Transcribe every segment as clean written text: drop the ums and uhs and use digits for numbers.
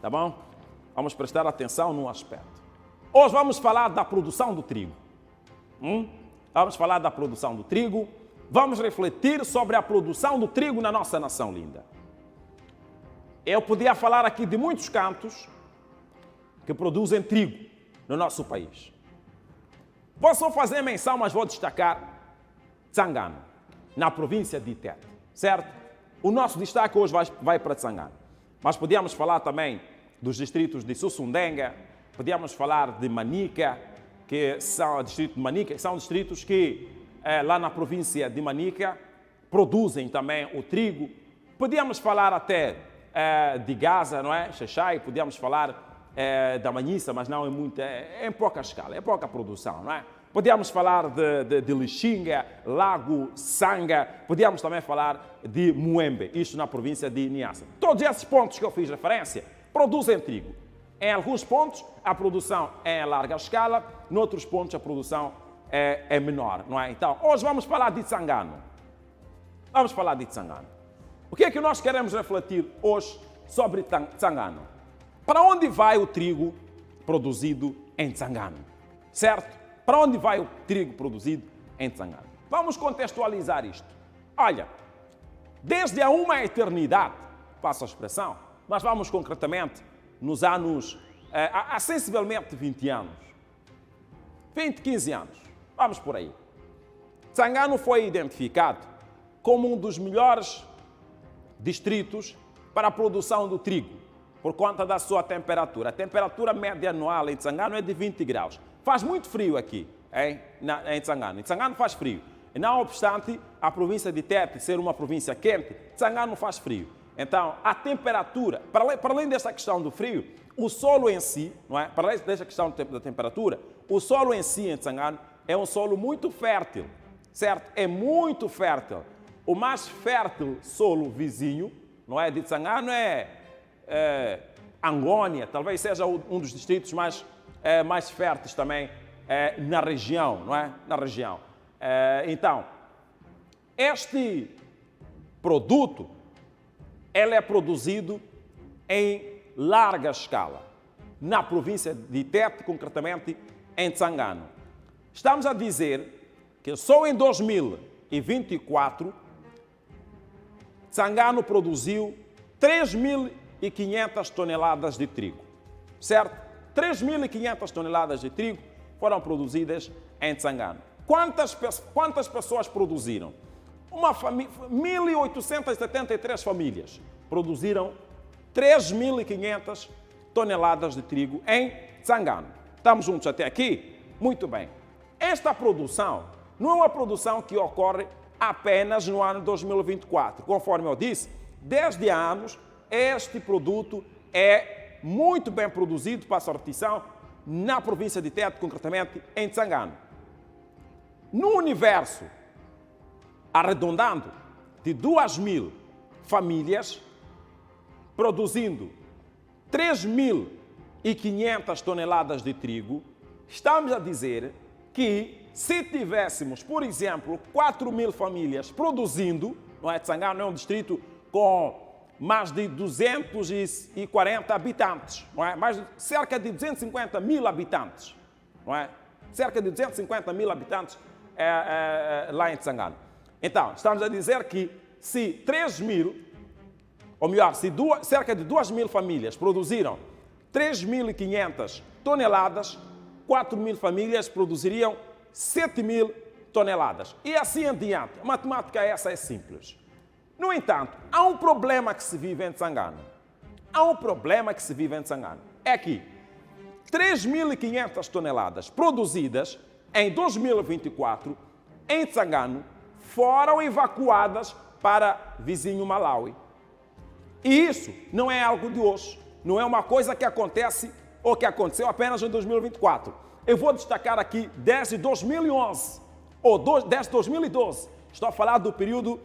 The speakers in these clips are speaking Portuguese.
tá bom? Vamos prestar atenção num aspecto. Hoje vamos falar da produção do trigo. Vamos falar da produção do trigo. Vamos refletir sobre a produção do trigo na nossa nação linda. Eu podia falar aqui de muitos cantos que produzem trigo no nosso país. Vou só fazer menção, mas vou destacar Tsangano, na província de Tete, certo? O nosso destaque hoje vai para Tsangano. Mas podíamos falar também dos distritos de Sussundenga, podíamos falar de Manica, que são distrito de Manica, que são distritos que lá na província de Manica produzem também o trigo. Podíamos falar até de Gaza, não é? Xaxai, podíamos falar da Manhissa, mas não é muito, é em pouca escala, é pouca produção, não é? Podíamos falar de Lixinga, Lago, Sanga, podíamos também falar de Muembe, isto na província de Niassa. Todos esses pontos que eu fiz referência produzem trigo. Em alguns pontos a produção é em larga escala, noutros pontos a produção é menor, não é? Então, hoje vamos falar de Tsangano. Vamos falar de Tsangano. O que é que nós queremos refletir hoje sobre Tsangano? Para onde vai o trigo produzido em Tsangano? Certo? Para onde vai o trigo produzido em Tsangano? Vamos contextualizar isto. Olha, desde há uma eternidade, passo a expressão, mas vamos concretamente nos anos, há sensivelmente 20 anos, 20, 15 anos, vamos por aí. Tsangano foi identificado como um dos melhores distritos para a produção do trigo, por conta da sua temperatura. A temperatura média anual em Tsangano é de 20 graus. Faz muito frio aqui, em Tsangano. Em Tsangano faz frio. E não obstante a província de Tete ser uma província quente, Tsangano faz frio. Então, a temperatura, para além dessa questão do frio, o solo em si, não é? Para além dessa questão da temperatura, o solo em si em Tsangano é um solo muito fértil, certo? É muito fértil. O mais fértil solo vizinho, não é, de Tsangano é Angônia, talvez seja um dos distritos mais férteis também na região, não é? Na região. Então, este produto, ele é produzido em larga escala, na província de Tete, concretamente em Tsangano. Estamos a dizer que só em 2024, Tsangano produziu 3.500 toneladas de trigo, certo? 3.500 toneladas de trigo foram produzidas em Tsangano. Quantas pessoas produziram? 1.873 famílias produziram 3.500 toneladas de trigo em Tsangano. Estamos juntos até aqui? Muito bem. Esta produção não é uma produção que ocorre apenas no ano 2024. Conforme eu disse, desde há anos, este produto é muito bem produzido para a sortição na província de Tete, concretamente em Tsangano. No universo, arredondando, de 2.000 famílias, produzindo 3.500 toneladas de trigo, estamos a dizer que se tivéssemos, por exemplo, 4.000 famílias produzindo, não é? Tsangano é um distrito com mais de 240 habitantes, não é? Cerca de 250 mil habitantes, não é? Cerca de 250 mil habitantes lá em Tsangano. Então, estamos a dizer que se 3.000, ou melhor, se cerca de 2.000 famílias produziram 3.500 toneladas, 4.000 famílias produziriam 7.000 toneladas. E assim em diante. A matemática essa é simples. No entanto, há um problema que se vive em Tsangano. Há um problema que se vive em Tsangano. É que 3.500 toneladas produzidas em 2024 em Tsangano foram evacuadas para vizinho Malawi. E isso não é algo de hoje. Não é uma coisa que acontece ou que aconteceu apenas em 2024. Eu vou destacar aqui desde 2011 ou desde 2012. Estou a falar do período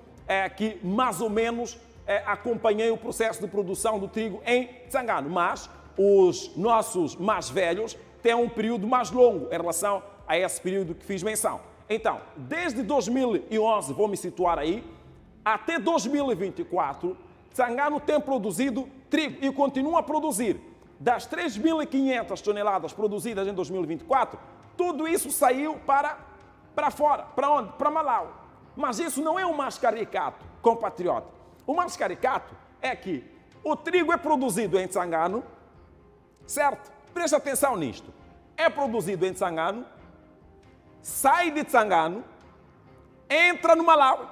que mais ou menos acompanhei o processo de produção do trigo em Tsangano. Mas os nossos mais velhos têm um período mais longo em relação a esse período que fiz menção. Então, desde 2011, vou me situar aí, até 2024, Tsangano tem produzido trigo e continua a produzir. das 3.500 toneladas produzidas em 2024, tudo isso saiu para fora. Para onde? Para Malawi. Mas isso não é o mais caricato, compatriota. O mais caricato é que o trigo é produzido em Tsangano, certo? Preste atenção nisto. É produzido em Tsangano, sai de Tsangano, entra no Malawi.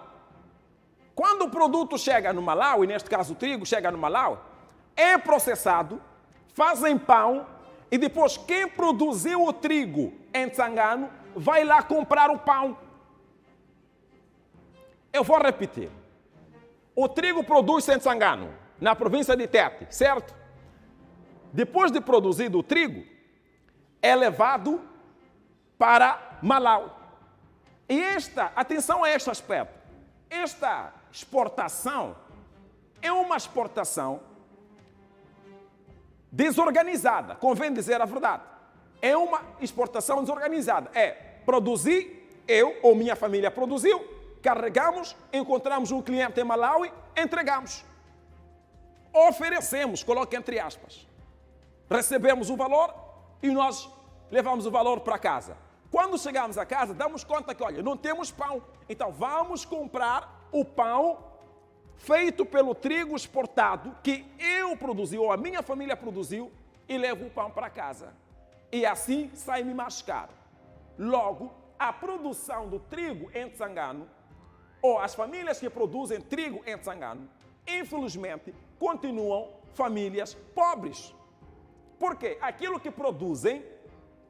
Quando o produto chega no Malawi, neste caso o trigo chega no Malawi, é processado, fazem pão e depois quem produziu o trigo em Tsangano vai lá comprar o pão. Eu vou repetir. O trigo produz-se em Tsangano, na província de Tete, certo? Depois de produzido o trigo, é levado para Malawi. E atenção a este aspecto. Esta exportação é uma exportação desorganizada, convém dizer a verdade. É uma exportação desorganizada. É produzir, eu ou minha família produziu, carregamos, encontramos um cliente em Malawi, entregamos. Oferecemos, coloque entre aspas. Recebemos o valor e nós levamos o valor para casa. Quando chegamos a casa, damos conta que, olha, não temos pão. Então vamos comprar o pão feito pelo trigo exportado que eu produzi ou a minha família produziu e levo o pão para casa. E assim sai-me mais caro. Logo, a produção do trigo em Tsangano, ou as famílias que produzem trigo em Tsangano, infelizmente, continuam famílias pobres. Porque aquilo que produzem,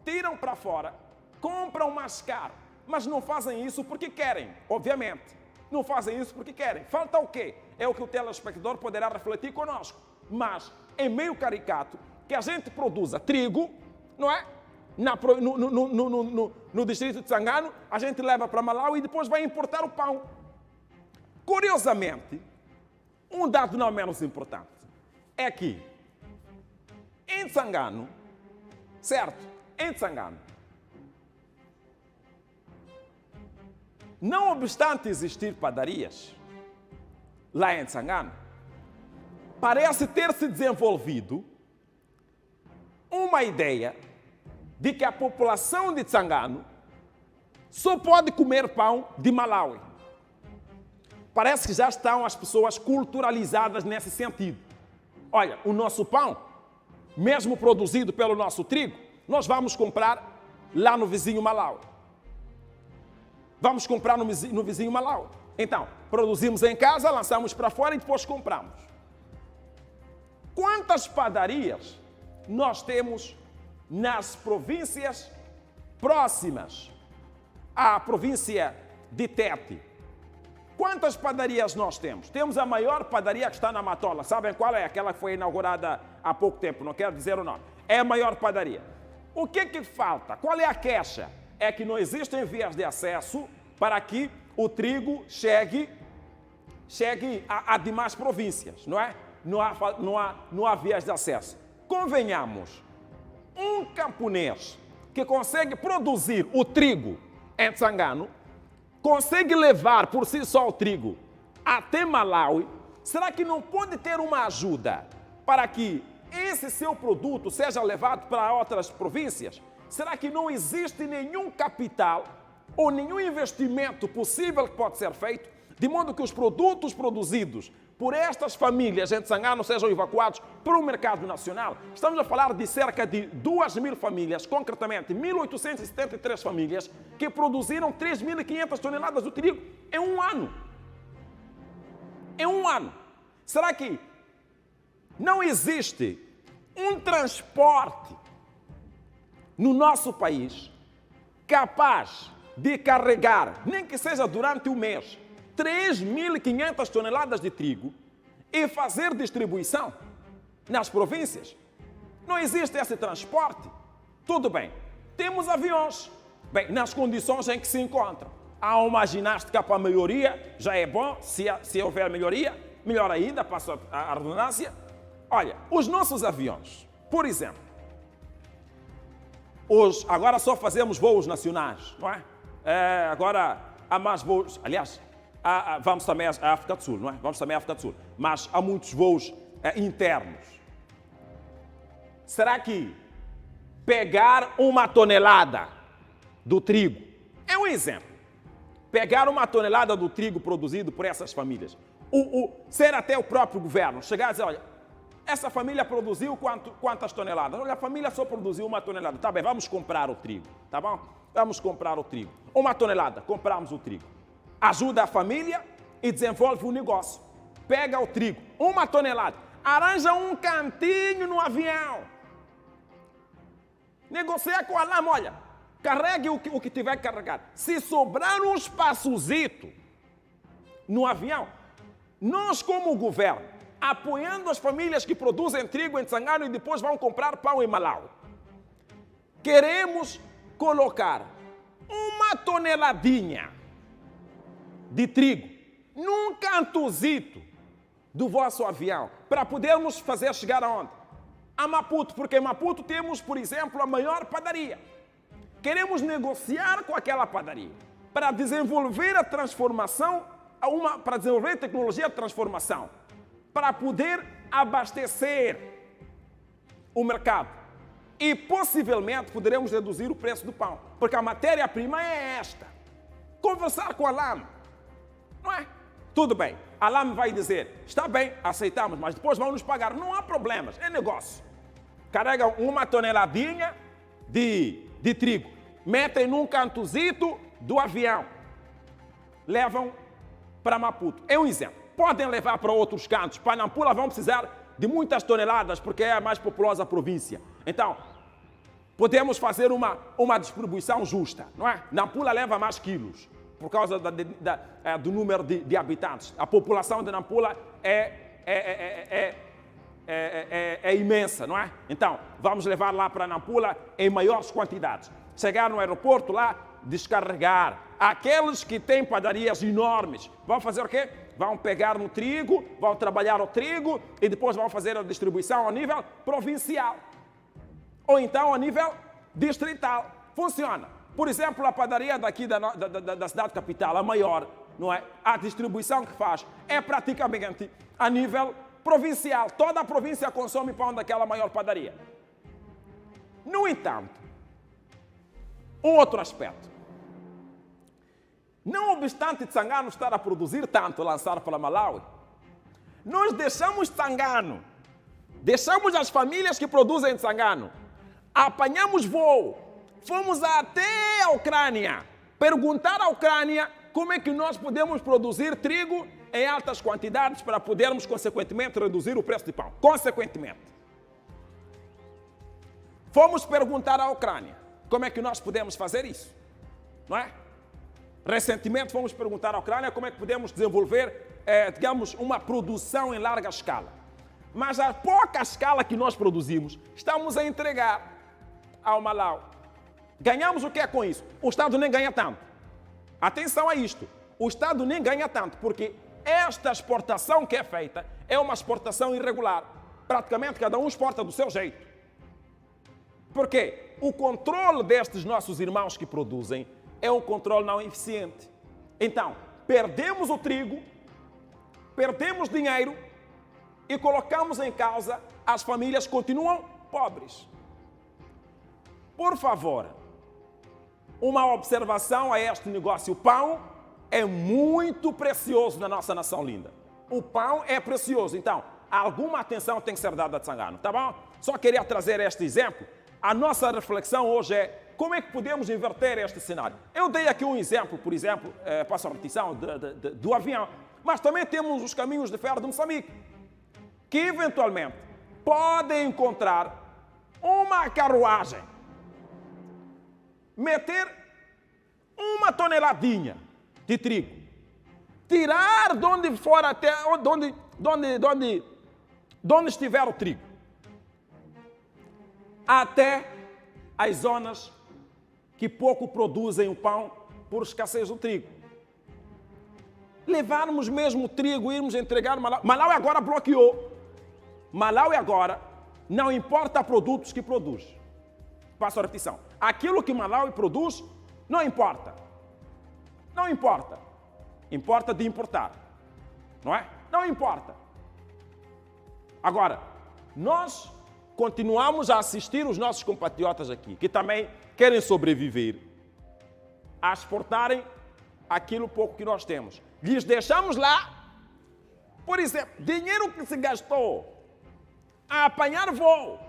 tiram para fora, compram mais caro, mas não fazem isso porque querem, obviamente. Não fazem isso porque querem. Falta o quê? É o que o telespectador poderá refletir conosco. Mas é meio caricato que a gente produza trigo, não é? No distrito de Tsangano, a gente leva para Malawi e depois vai importar o pão. Curiosamente, um dado não menos importante é que em Tsangano, certo? Em Tsangano, não obstante existir padarias lá em Tsangano, parece ter se desenvolvido uma ideia de que a população de Tsangano só pode comer pão de Malawi. Parece que já estão as pessoas culturalizadas nesse sentido. Olha, o nosso pão, mesmo produzido pelo nosso trigo, nós vamos comprar lá no vizinho Malawi. Vamos comprar no vizinho Malawi. Então, produzimos em casa, lançamos para fora e depois compramos. Quantas padarias nós temos nas províncias próximas à província de Tete? Quantas padarias nós temos? Temos a maior padaria que está na Matola. Sabem qual é? Aquela que foi inaugurada há pouco tempo, não quero dizer o nome. É a maior padaria. O que falta? Qual é a queixa? É que não existem vias de acesso para que o trigo chegue a demais províncias, não é? Não há vias de acesso. Convenhamos, um camponês que consegue produzir o trigo em Tsangano, consegue levar por si só o trigo até Malawi, será que não pode ter uma ajuda para que esse seu produto seja levado para outras províncias? Será que não existe nenhum capital ou nenhum investimento possível que pode ser feito, de modo que os produtos produzidos por estas famílias em Tsangano sejam evacuados para o mercado nacional? Estamos a falar de cerca de 2.000 famílias, concretamente 1.873 famílias, que produziram 3.500 toneladas de trigo em um ano. Em um ano. Será que não existe um transporte no nosso país capaz de carregar, nem que seja durante o mês, 3.500 toneladas de trigo e fazer distribuição nas províncias? Não existe esse transporte? Tudo bem, temos aviões, bem, nas condições em que se encontram. Há uma ginástica para a melhoria, já é bom, se houver melhoria, melhor ainda, passo a redundância. Olha, os nossos aviões, por exemplo, agora só fazemos voos nacionais, não é? Agora há mais voos, aliás, vamos também à África do Sul, não é? Vamos também à África do Sul, mas há muitos voos internos. Será que pegar uma tonelada do trigo, é um exemplo, pegar uma tonelada do trigo produzido por essas famílias, ser até o próprio governo, chegar e dizer, olha, essa família produziu quantas toneladas? Olha, a família só produziu uma tonelada. Tá bem, vamos comprar o trigo, tá bom? Vamos comprar o trigo. Uma tonelada, compramos o trigo. Ajuda a família e desenvolve o negócio. Pega o trigo, uma tonelada, arranja um cantinho no avião. Negocia com a lama, olha, carregue o que tiver que carregar. Se sobrar um espaçozito no avião, nós como governo, apoiando as famílias que produzem trigo em Tsangano e depois vão comprar pão em Malawi, queremos colocar uma toneladinha de trigo num cantozito do vosso avião para podermos fazer chegar aonde? A Maputo, porque em Maputo temos, por exemplo, a maior padaria. Queremos negociar com aquela padaria para desenvolver a transformação, para desenvolver a tecnologia de transformação, para poder abastecer o mercado. E possivelmente poderemos reduzir o preço do pão, porque a matéria-prima é esta. Conversar com a lama, não é? Tudo bem, a lama vai dizer, está bem, aceitamos, mas depois vão nos pagar. Não há problemas, é negócio. Carregam uma toneladinha de trigo, metem num cantozito do avião, levam para Maputo. É um exemplo. Podem levar para outros cantos. Para Nampula vão precisar de muitas toneladas, porque é a mais populosa província. Então, podemos fazer uma distribuição justa, não é? Nampula leva mais quilos, por causa do número de habitantes. A população de Nampula é imensa, não é? Então, vamos levar lá para Nampula em maiores quantidades. Chegar no aeroporto lá, descarregar. Aqueles que têm padarias enormes vão fazer o quê? Vão pegar no trigo, vão trabalhar o trigo e depois vão fazer a distribuição a nível provincial. Ou então a nível distrital. Funciona. Por exemplo, a padaria daqui da cidade capital, a maior, não é? A distribuição que faz é praticamente a nível provincial. Toda a província consome pão daquela maior padaria. No entanto, um outro aspecto. Não obstante Tsangano estar a produzir tanto, lançar para Malawi, nós deixamos Tsangano, deixamos as famílias que produzem Tsangano, apanhamos voo, fomos até a Ucrânia, perguntar à Ucrânia como é que nós podemos produzir trigo em altas quantidades para podermos, consequentemente, reduzir o preço de pão. Consequentemente. Fomos perguntar à Ucrânia como é que nós podemos fazer isso, não é? Recentemente fomos perguntar à Ucrânia como é que podemos desenvolver, digamos, uma produção em larga escala. Mas a pouca escala que nós produzimos, estamos a entregar ao Malawi. Ganhamos o que é com isso? O Estado nem ganha tanto. Atenção a isto. O Estado nem ganha tanto, porque esta exportação que é feita é uma exportação irregular. Praticamente cada um exporta do seu jeito. Por quê? O controle destes nossos irmãos que produzem é um controle não eficiente. Então, perdemos o trigo, perdemos dinheiro e colocamos em causa as famílias que continuam pobres. Por favor, uma observação a este negócio. O pão é muito precioso na nossa nação linda. O pão é precioso. Então, alguma atenção tem que ser dada a Tsangano, tá bom? Só queria trazer este exemplo. A nossa reflexão hoje é como é que podemos inverter este cenário. Eu dei aqui um exemplo, por exemplo, passo a repetição, do avião. Mas também temos os caminhos de ferro de Moçambique, que eventualmente podem encontrar uma carruagem, meter uma toneladinha de trigo, tirar de onde for até onde estiver o trigo, até as zonas que pouco produzem o pão por escassez do trigo. Levarmos mesmo o trigo, irmos entregar Malawi. Malawi agora bloqueou. Malawi agora não importa produtos que produz. Passo a repetição. Aquilo que Malawi produz não importa. Não importa. Importa de importar. Não é? Não importa. Agora, nós continuamos a assistir os nossos compatriotas aqui, que também querem sobreviver, a exportarem aquilo pouco que nós temos. Lhes deixamos lá, por exemplo, dinheiro que se gastou a apanhar voo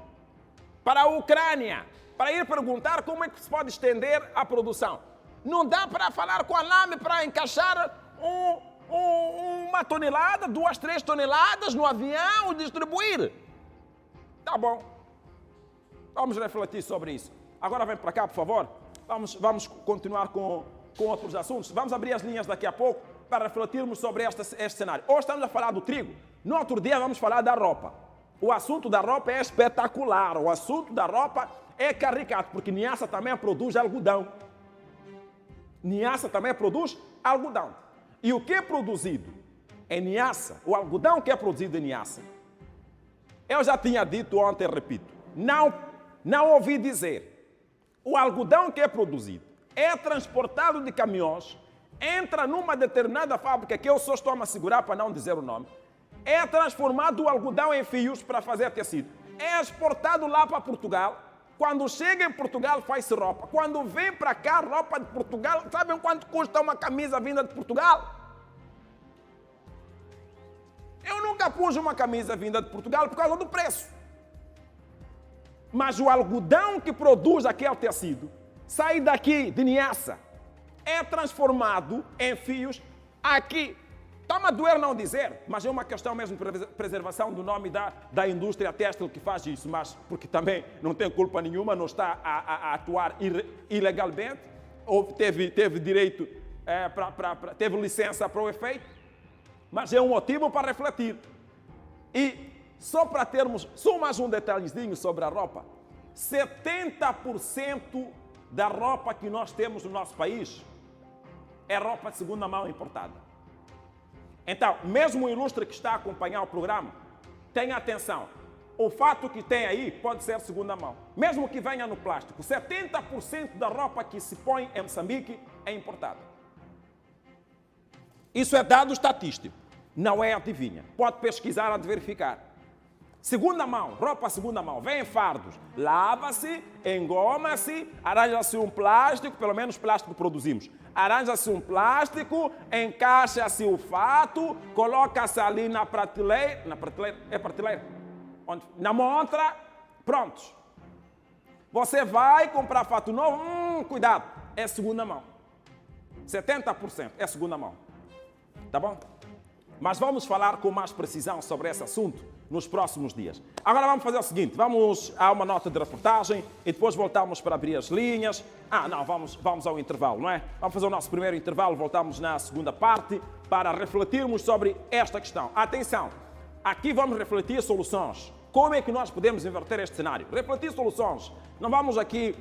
para a Ucrânia, para ir perguntar como é que se pode estender a produção. Não dá para falar com a Lame para encaixar uma tonelada, 2, 3 toneladas no avião e distribuir. Tá bom. Vamos refletir sobre isso. Agora vem para cá, por favor. Vamos continuar com outros assuntos. Vamos abrir as linhas daqui a pouco para refletirmos sobre este cenário. Hoje estamos a falar do trigo. No outro dia vamos falar da roupa. O assunto da roupa é espetacular. O assunto da roupa é caricato, porque Niassa também produz algodão. Niassa também produz algodão. E o que é produzido em Niassa, o algodão que é produzido em Niassa, eu já tinha dito ontem, repito, não ouvi dizer. O algodão que é produzido é transportado de caminhões, entra numa determinada fábrica, que eu só estou a me segurar para não dizer o nome, é transformado o algodão em fios para fazer tecido. É exportado lá para Portugal. Quando chega em Portugal, faz-se roupa. Quando vem para cá, roupa de Portugal, sabem quanto custa uma camisa vinda de Portugal? Eu nunca pus uma camisa vinda de Portugal por causa do preço. Mas o algodão que produz aquele tecido sai daqui, de Niassa, é transformado em fios aqui. Está-me a doer não dizer, mas é uma questão mesmo de preservação do nome da indústria têxtil que faz isso, mas porque também não tem culpa nenhuma, não está a atuar ilegalmente, ou teve direito, teve licença para o efeito, mas é um motivo para refletir. E só para termos, só mais um detalhezinho sobre a roupa, 70% da roupa que nós temos no nosso país é roupa de segunda mão importada. Então, mesmo o ilustre que está a acompanhar o programa, tenha atenção. O fato que tem aí pode ser segunda mão. Mesmo que venha no plástico, 70% da roupa que se põe em Moçambique é importada. Isso é dado estatístico, não é adivinha. Pode pesquisar, de verificar. Segunda mão, roupa segunda mão, vem em fardos, lava-se, engoma-se, arranja-se um plástico, pelo menos plástico produzimos. Arranja-se um plástico, encaixa-se o fato, coloca-se ali na prateleira, é prateleira? Na montra, prontos. Você vai comprar fato novo, cuidado, é segunda mão. 70% é segunda mão. Tá bom? Mas vamos falar com mais precisão sobre esse assunto nos próximos dias. Agora vamos fazer o seguinte, vamos a uma nota de reportagem e depois voltamos para abrir as linhas. Vamos ao intervalo, não é? Vamos fazer o nosso primeiro intervalo, voltamos na segunda parte para refletirmos sobre esta questão. Atenção, aqui vamos refletir soluções. Como é que nós podemos inverter este cenário? Refletir soluções. Não vamos aqui,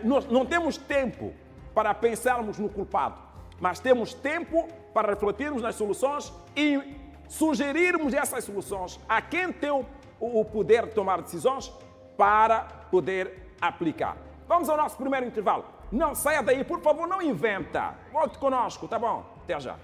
não temos tempo para pensarmos no culpado, mas temos tempo para refletirmos nas soluções e sugerirmos essas soluções a quem tem o poder de tomar decisões para poder aplicar. Vamos ao nosso primeiro intervalo. Não saia daí, por favor, não inventa. Volte conosco, tá bom? Até já.